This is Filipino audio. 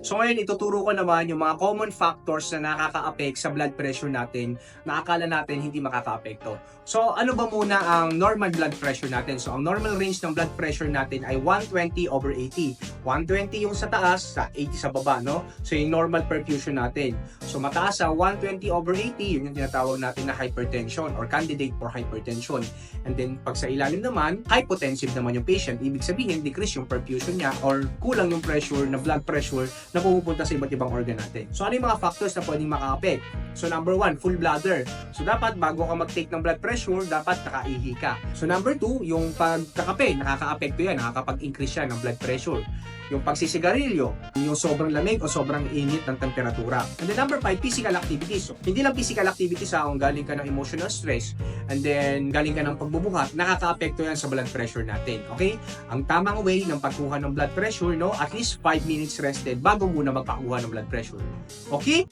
So ngayon, ituturo ko naman yung mga common factors na nakaka-affect sa blood pressure natin na akala natin hindi makaka-apekto. So ano ba muna ang normal blood pressure natin? So ang normal range ng blood pressure natin ay 120/80. 120 yung sa taas, sa 80 sa baba, no? So yung normal perfusion natin. So mataas sa 120/80, yun yung tinatawag natin na hypertension or candidate for hypertension. And then pag sa ilalim naman, hypotensive naman yung patient. Ibig sabihin, decrease yung perfusion niya or kulang yung pressure na blood pressure na pumupunta sa iba't ibang organ natin. So ano yung mga factors na pwedeng maka-affect? So number 1, full bladder. So dapat bago ka mag-take ng blood pressure, dapat nakaihi ka. So number 2, yung pagkakape, nakaka-apekto yan, nakakapag-increase yan ng blood pressure. Yung pagsisigarilyo, yung sobrang lamig o sobrang init ng temperatura. And then number 5, physical activities. So, hindi lang physical activities kung galing ka ng emotional stress and then galing ka ng pagbubuhat, nakaka-apekto yan sa blood pressure natin. Okay? Ang tamang way ng pagkuha ng blood pressure, no, at least 5 minutes rested bago muna magpakuha ng blood pressure. Okay?